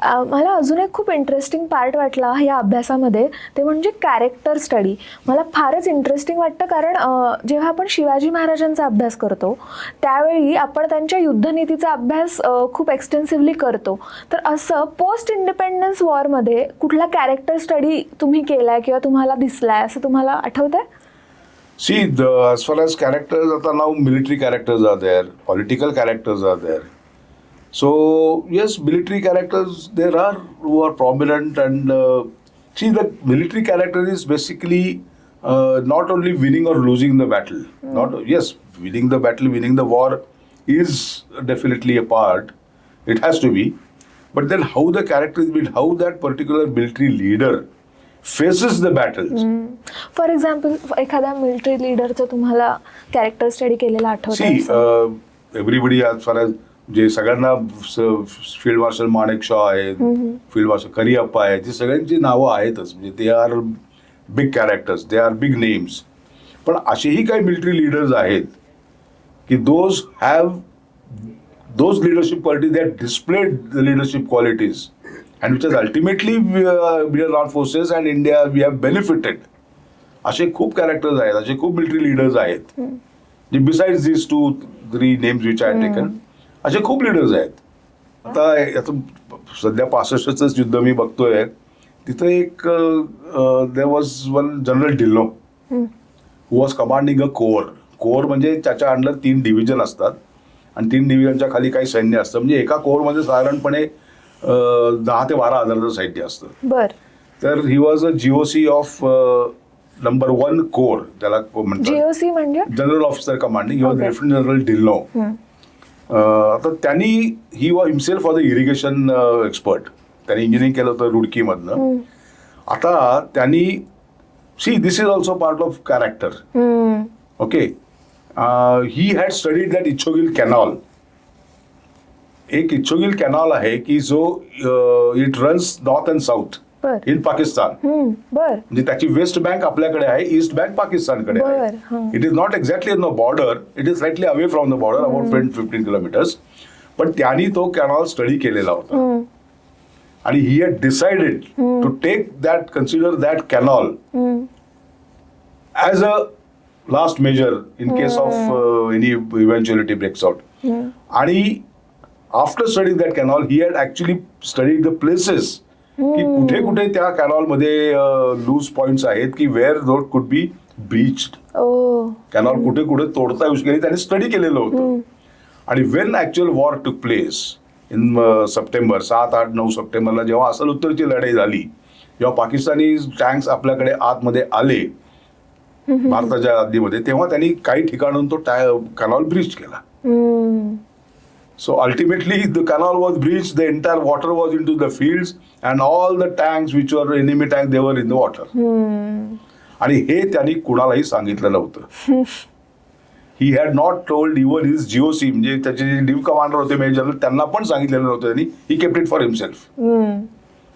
मला अजून एक खूप इंटरेस्टिंग पार्ट वाटला या अभ्यासामध्ये, ते म्हणजे कॅरेक्टर स्टडी. मला फारच इंटरेस्टिंग वाटतं, कारण जेव्हा आपण शिवाजी महाराजांचा अभ्यास करतो त्यावेळी आपण त्यांच्या युद्धनीतीचा अभ्यास खूप एक्सटेन्सिव्हली करतो. तर असं पोस्ट इंडिपेंडन्स वॉरमध्ये कुठला कॅरेक्टर स्टडी तुम्ही केलाय किंवा तुम्हाला दिसलाय असं तुम्हाला आठवतंय? See, as far as characters, now military characters are there, political characters are there. So, yes, military characters there are who are prominent, and see, the military character is basically not only winning or losing the battle. Yes, winning the battle, winning the war is definitely a part. It has to be. But then how the character is built, how that particular military leader faces the battles. For example एखाद्या military लीडरचं तुम्हाला character study केलेला C आठवतं? Everybody as far age जे सगळ्यांना field marshal Manek Shaw आहेत, field marshal Cariappa आहेत, जी सगळ्यांची नावं आहेतच. म्हणजे they are big characters, they are big names. पण असेही काही मिलिटरी लीडर्स आहेत की those leadership qualities, they displayed the leadership qualities, and which has ultimately Indian Armed Forces and India we have benefited. असे खूप कॅरेक्टर्स आहेत, असे खूप मिलिटरी लीडर्स आहेत, जे besides these 2-3 names which I have taken, असे खूप लीडर्स आहेत. आता सध्या 65च युद्ध मी बघतोय, तिथं एक there was one general Dhillon who was commanding a corps म्हणजे त्याच्या अंडर 3 डिव्हिजन असतात आणि 3 डिव्हिजनच्या खाली काही सैन्य असतं. म्हणजे एका कोरमध्ये साधारणपणे 10 ते 12 हजाराचं सैन्य असतं. बरं. तर he was a GOC of number 1 corps, त्याला म्हणतात. जीओसी म्हणजे general officer commanding. He was Okay. Lieutenant general Dhillon. तर त्यांनी he was himself for the irrigation expert. त्यांनी इंजिनिअरिंग केलं होतं रुडकीमधनं. आता त्यांनी see this is also part of character. Okay, he had studied that Ichhogil canal. एक इच्छोगिल कॅनॉल आहे की जो it runs north and south in Pakistan. म्हणजे त्याची वेस्ट बँक आपल्याकडे आहे, ईस्ट बँक पाकिस्तानकडे आहे. It is not exactly on the border, it is slightly away from the border, about 10-15 kilometres. पण त्यांनी तो कॅनॉल स्टडी केलेला होता आणि he had decided to take that, consider that canal as a last major in case of any eventuality breaks out. आणि after studying that canal he had actually studied the places की कुठे कुठे त्या कॅनॉलमध्ये loose points आहेत की wear road could be breached. Canal कुठे कुठे तोडता येऊ शकेल त्यांनी स्टडी केलेलं होतं. आणि वेन ऍक्च्युअल वॉर टूक प्लेस इन सप्टेंबर, 7-8-9 सप्टेंबरला जेव्हा असल उत्तरची लढाई झाली, जेव्हा पाकिस्तानी टँक्स आपल्याकडे आतमध्ये आले भारताच्या हद्दीमध्ये, तेव्हा त्यांनी काही ठिकाणून तो कॅनॉल ब्रीच केला. So ultimately the canal was breached, the entire water was into the fields and all the tanks which were enemy tanks, they were in the water. आणि हे त्यांनी कुणालाही सांगितलं नव्हतं. He had not told even his GOC, म्हणजे त्याचे जे डिव्ह commander होते मेजर जनरल, त्यांना पण सांगितलेलं नव्हतं त्यांनी. He kept it for himself.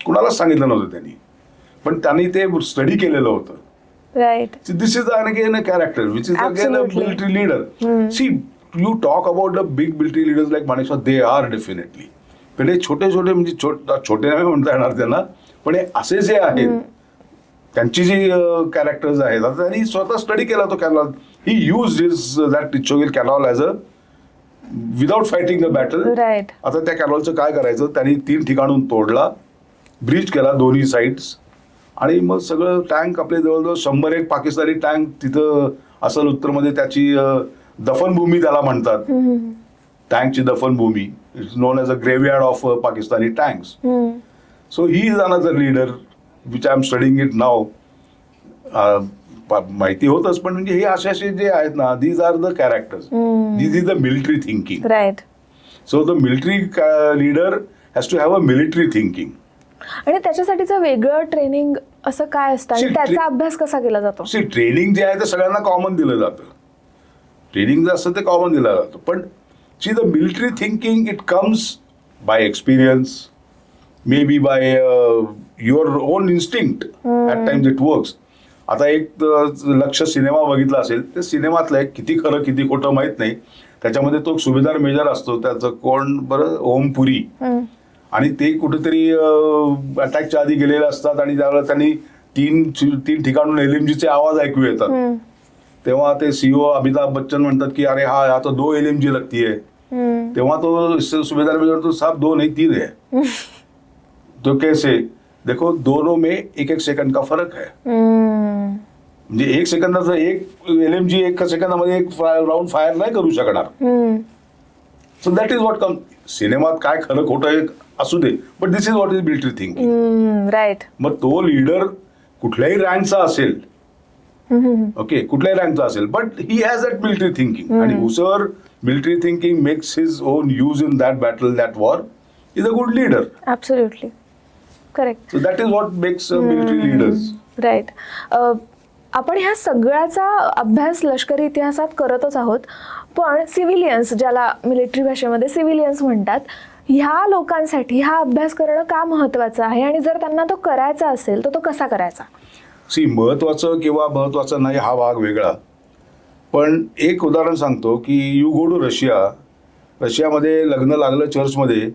कुणालाच सांगितलं नव्हतं त्यांनी, पण त्यांनी ते स्टडी केलेलं होतं. Right. This is again a character which is again a military leader. See, you talk about the big military leaders like Manekshaw, they are definitely. पण हे छोटे छोटे म्हणजे छोटे नाही म्हणता येणार त्यांना, पण हे असे जे आहेत त्यांची जी कॅरेक्टर्स आहेत, आता त्यांनी स्वतः स्टडी केला तो canal. He use is that Ichhogil canal as a without fighting the battle. Right. आता त्या कॅनॉलचं काय करायचं, त्यांनी 3 ठिकाणून तोडला, ब्रीच केला दोन्ही साईड्स, आणि मग सगळं टँक आपले जवळजवळ 101 पाकिस्तानी टँक तिथं असल उत्तरमध्ये त्याची दफनभूमी त्याला म्हणतात. टँकची दफनभूमी. It's known as a graveyard of Pakistani tanks. So he is another leader which I am studying it now. माहिती होतच, पण म्हणजे हे असे जे आहेत ना, these are the characters, these is the military thinking. Right. So the military leader has to have a military thinking. आणि त्याच्यासाठीचं वेगळं ट्रेनिंग असं काय असतं आणि त्याचा अभ्यास कसा केला जातो? ट्रेनिंग जे आहे ते सगळ्यांना कॉमन दिलं जातं. ट्रेनिंग जे असतं ते कॉमन दिलं जातं, पण see the military thinking it comes by experience, may be by your on instinct. At times it works. आता एक लक्ष सिनेमा बघितला असेल, ते सिनेमातलं आहे, किती खरं किती खोटं माहीत नाही, त्याच्यामध्ये तो सुभेदार मेजर असतो, त्याचं कोण बरं, ओम पुरी. आणि ते कुठेतरी अटॅकच्या आधी गेलेले असतात आणि त्यावेळेला त्यांनी तीन ठिकाणून LMGचे आवाज ऐकू येतात. तेव्हा ते CEO अमिताभ बच्चन म्हणतात की अरे हा या तो 2 LMG लगती है. तेव्हा तो सुभेदार म्हणतो साहब 2 नहीं 3 है. तो कैसे? देखो दोनों में 1-1 सेकंड का फरक है. म्हणजे 1 सेकंदाचं एक LMG 1 सेकंदामध्ये एक राऊंड फायर नाही करू शकणार. So that is what come. सिनेमात काय खरं खोटं आहे असू दे, but this is what is military thinking. Right. मग तो लीडर कुठल्याही रँकचा असेल, ओके, कुठल्याही रँकचा असेल, but he has that military thinking. आणि whoever military thinking makes his own use in that battle, that war, is a good leader. Absolutely correct. So that is what makes military leaders. Right. आपण ह्या सगळ्याचा अभ्यास लष्करी इतिहासात करतच आहोत, पण सिव्हिलियन्स, ज्याला मिलिटरी भाषेमध्ये सिव्हिलियन्स म्हणतात, ह्या लोकांसाठी हा अभ्यास करणं का महत्त्वाचं आहे आणि जर त्यांना तो करायचा असेल तर तो कसा करायचा? महत्वाचं किंवा महत्वाचं नाही हा भाग वेगळा, पण एक उदाहरण सांगतो की यू गो टू रशियामध्ये लग्न लागलं चर्चमध्ये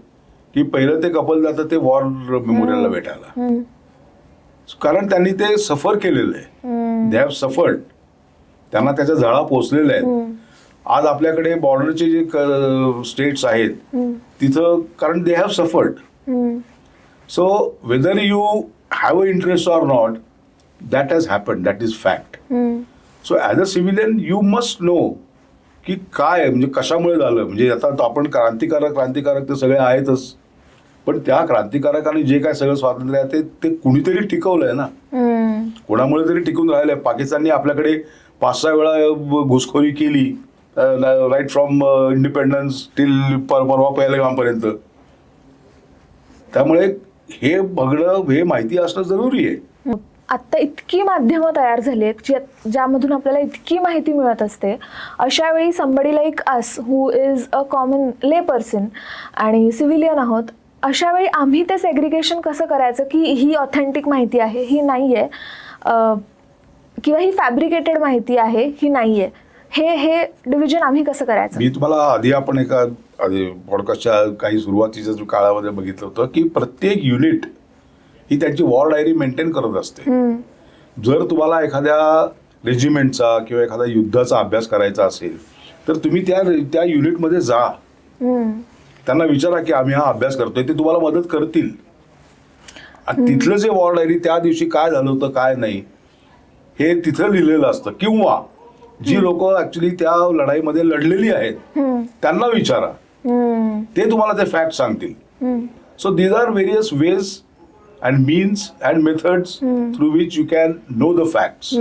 की पहिलं ते कपल जातं ते वॉर मेमोरियलला भेटायला, कारण त्यांनी ते सफर केलेलं आहे. They have suffered. त्यांना त्याच्या झळा पोचलेल्या आहेत. आज आपल्याकडे बॉर्डरचे जे स्टेट्स आहेत तिथं, कारण they have suffered. So whether you have a interest or not, that has happen, that is fact. So as a civilian you must know की काय म्हणजे कशामुळे झालं. म्हणजे आता आपण क्रांतिकारक ते सगळे आहेतच, पण त्या क्रांतिकारकांनी जे काय सगळं स्वातंत्र्य आहे ते कुणीतरी टिकवलंय ना, कोणामुळे तरी टिकून राहिलंय. पाकिस्तानने आपल्याकडे 5-6 वेळा घुसखोरी केली, राईट फ्रॉम इंडिपेंडन्स टिल परवा पहिलगामपर्यंत. त्यामुळे हे बघणं, हे माहिती असणं जरुरी आहे. आत्ता इतकी माध्यमं तयार झाली आहेत ज्यामधून आपल्याला इतकी माहिती मिळत असते. अशा वेळी somebody like us who is a common ले पर्सन आणि सिव्हिलियन आहोत, अशा वेळी आम्ही ते सेग्रिगेशन कसं करायचं की ही ऑथेंटिक माहिती आहे, ही नाही आहे, किंवा ही फॅब्रिकेटेड माहिती आहे, ही नाही आहे, हे डिव्हिजन आम्ही कसं करायचं? मी तुम्हाला आधी आपण एका पॉडकास्टच्या काही सुरुवातीच्या काळामध्ये बघितलं होतं की प्रत्येक युनिट ही त्यांची वॉर डायरी मेंटेन करत असते. जर तुम्हाला एखाद्या रेजिमेंटचा किंवा एखाद्या युद्धाचा अभ्यास करायचा असेल तर तुम्ही त्या युनिटमध्ये जा, त्यांना विचारा की आम्ही हा अभ्यास करतोय, ते तुम्हाला मदत करतील. तिथलं जे वॉर डायरी त्या दिवशी काय झालं होतं काय नाही हे तिथं लिहिलेलं असतं, किंवा जी लोक ऍक्च्युली त्या लढाईमध्ये लढलेली आहेत त्यांना विचारा, ते तुम्हाला ते फॅक्ट सांगतील. So these are various ways and means and methods through which you can know the facts.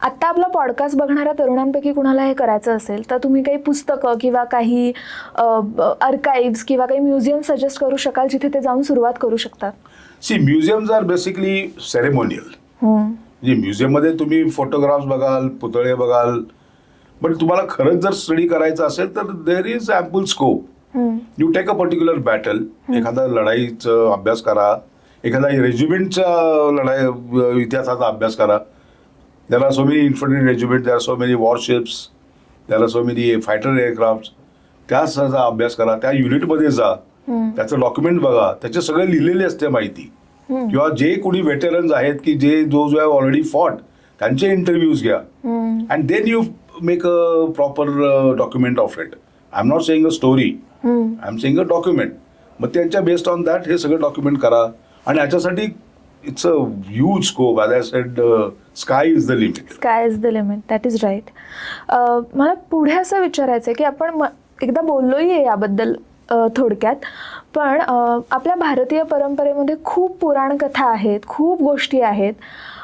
आता आपला पॉडकास्ट बघणाऱ्या तरुणांपैकी कुणाला हे करायचं असेल तर तुम्ही काही पुस्तकं किंवा काही आर्काइव्स किंवा काही म्युझियम सजेस्ट करू शकाल जिथे ते जाऊन सुरुवात करू शकतात? See museums are basically ceremonial. म्हणजे म्युझियममध्ये तुम्ही फोटोग्राफ्स बघाल, पुतळे बघाल, पण तुम्हाला खरंच जर स्टडी करायचं असेल तर there is ample scope. You take a particular battle, एखादा लढाईचा अभ्यास करा, एखादा रेजिमेंटच्या इतिहासाचा अभ्यास करा. There are so many infantry regiment, there are so many warships, there are so many fighter aircraft. त्याचा अभ्यास करा, त्या युनिटमध्ये जा, त्याचं डॉक्युमेंट बघा, त्याचे सगळे लिहिलेले असते माहिती. किंवा जे कोणी वेटरन्स आहेत की जे जो हॅव ऑलरेडी फॉट त्यांचे इंटरव्ह्यूज घ्या, and then you make a proper document of it. I am not saying a story, I am saying a document. मग त्यांच्या बेस्ड ऑन दॅट हे सगळं डॉक्युमेंट करा. आणि याच्यासाठी it's a huge scope. As I said, sky is the limit. Sky is the limit, that is right. मला पुढे असं विचारायचं आहे की आपण एकदा बोललोही आहे याबद्दल थोडक्यात, पण आपल्या भारतीय परंपरेमध्ये खूप पुराण कथा आहेत, खूप गोष्टी आहेत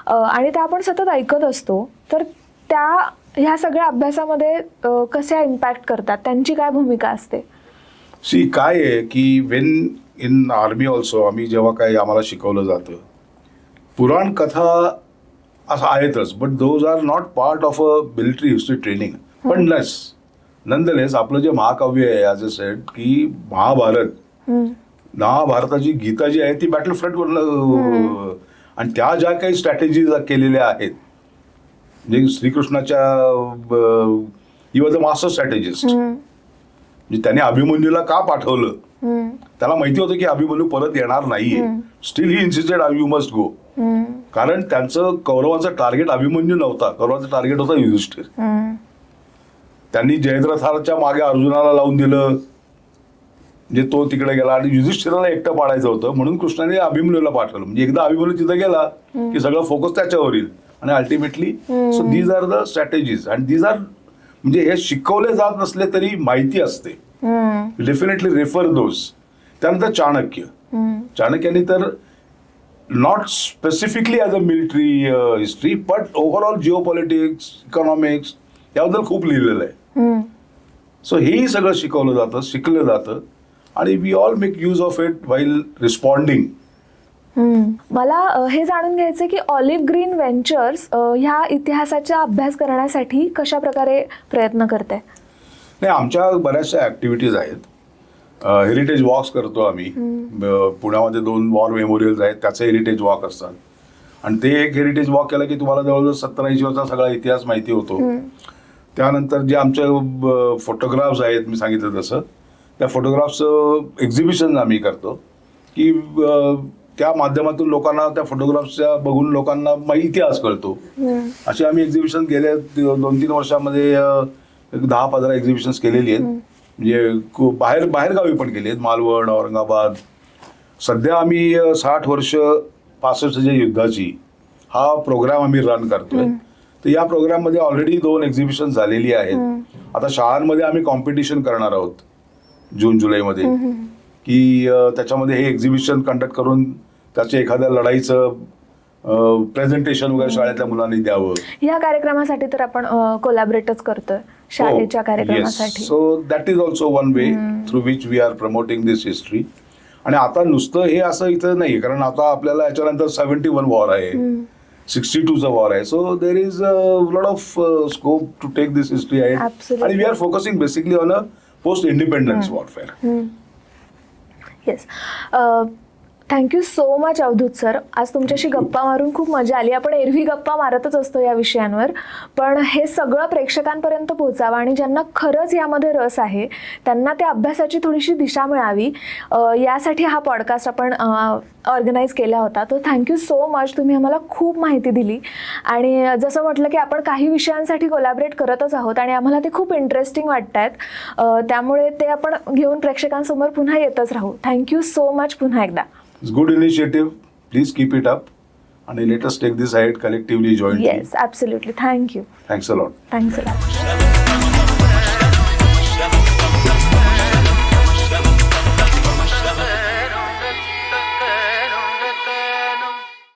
आणि त्या आपण सतत ऐकत असतो. तर त्या ह्या सगळ्या अभ्यासामध्ये कशा इम्पॅक्ट करतात, त्यांची काय भूमिका असते? सी काय आहे की वेन इन आर्मी ऑल्सो आम्ही जेव्हा काही आम्हाला शिकवलं जातं, पुराण कथा असं आहेतच, but those are not part of a military history training. पण नंदलेस आपलं जे महाकाव्य आहे, ॲज अ सेड की महाभारताची गीता जी आहे ती बॅटल फ्रंटवर, आणि त्या ज्या काही स्ट्रॅटेजीज केलेल्या आहेत, म्हणजे श्रीकृष्णाच्या ही वॉज अ मास्टर स्ट्रॅटेजिस्ट. म्हणजे त्याने अभिमन्यूला का पाठवलं, त्याला माहिती होतं की अभिमन्यू परत येणार नाहीये. Steel he इन्सिस्टेड you must go. कारण त्यांचं कौरवाचं टार्गेट अभिमन्यू नव्हता, कौरवाचं टार्गेट होता युधिष्ठिर. त्यांनी जयद्रथाच्या मागे अर्जुनाला लावून दिलं, म्हणजे तो तिकडे गेला आणि युधिष्ठिराला एकटं पाडायचं होतं, म्हणून कृष्णाने अभिमन्यूला पाठवलं. म्हणजे एकदा अभिमन्यू तिथे गेला की सगळं फोकस त्याच्यावर येईल आणि ultimately so these are the strategies and these are, म्हणजे हे शिकवले जात नसले तरी माहिती असते. Definitely refer those. त्यानंतर चाणक्याने तर not specifically as a military history but overall geopolitics, economics याबद्दल खूप लिहिलेलं आहे. सो हेही सगळं शिकलं जातं आणि we all make use of it while responding. मला हे जाणून घ्यायचं की ऑलिव्ह ग्रीन व्हेंचर्स ह्या इतिहासाचा अभ्यास करण्यासाठी कशा प्रकारे प्रयत्न करते? नाही, आमच्या बऱ्याचशा ॲक्टिव्हिटीज आहेत. हेरिटेज वॉक्स करतो आम्ही. पुण्यामध्ये 2 वॉर मेमोरियल्स आहेत, त्याचे हेरिटेज वॉक असतात. आणि ते एक हेरिटेज वॉक केलं की तुम्हाला जवळजवळ 70-80 वर्षाचा सगळा इतिहास माहिती होतो. त्यानंतर जे आमचे फोटोग्राफ्स आहेत, मी सांगितलं तसं, त्या फोटोग्राफ्सचं एक्झिबिशन आम्ही करतो की त्या माध्यमातून लोकांना त्या फोटोग्राफ्सच्या बघून लोकांना इतिहास कळतो. असे आम्ही एक्झिबिशन गेल्या 2-3 वर्षामध्ये 10-15 एक्झिबिशन्स केलेली आहेत. म्हणजे बाहेरगावी पण केली आहेत, मालवण, औरंगाबाद. सध्या आम्ही 60 वर्ष 65च्या युद्धाची हा प्रोग्राम आम्ही रन करतोय. तर या प्रोग्राममध्ये ऑलरेडी 2 एक्झिबिशन झालेली आहेत. आता शाळांमध्ये आम्ही कॉम्पिटिशन करणार आहोत जून-जुलैमध्ये की त्याच्यामध्ये हे एक्झिबिशन कंडक्ट करून त्याचे एखाद्या लढाईचं प्रेझेंटेशन वगैरे शाळेतल्या मुलांनी द्यावं. या कार्यक्रमासाठी तर आपण कोलॅबरेटच करतोय शाळेच्या कार्यक्रमासाठी. So that is also one way through which we are promoting this history. आणि आता नुसतं हे असं इथं नाही, कारण आता आपल्याला याच्यानंतर 71 वॉर आहे, 62चा वॉर आहे. So there is a lot of scope to take this history आहे. आणि we are focusing basically on a post independence warfare. Yes, thank you so much Avadhoot sir. आज तुमच्याशी गप्पा मारून खूप मजा आली. आपण एरवी गप्पा मारतच असतो या विषयांवर, पण हे सगळं प्रेक्षकांपर्यंत पोहोचावं आणि ज्यांना खरंच यामध्ये रस आहे त्यांना त्या अभ्यासाची थोडीशी दिशा मिळावी, यासाठी हा पॉडकास्ट आपण ऑर्गनाईज केला होता. तर थँक्यू सो मच. तुम्ही आम्हाला खूप माहिती दिली आणि जसं म्हटलं की आपण काही विषयांसाठी कोलॅबरेट करतच आहोत आणि आम्हाला ते खूप इंटरेस्टिंग वाटत आहेत. त्यामुळे ते आपण घेऊन प्रेक्षकांसमोर पुन्हा येतच राहू. थँक्यू सो मच पुन्हा एकदा. It's good initiative. Please keep it up. And let us take this ahead collectively, jointly. Yes, absolutely. Thank you. Thanks a lot. Thanks a lot.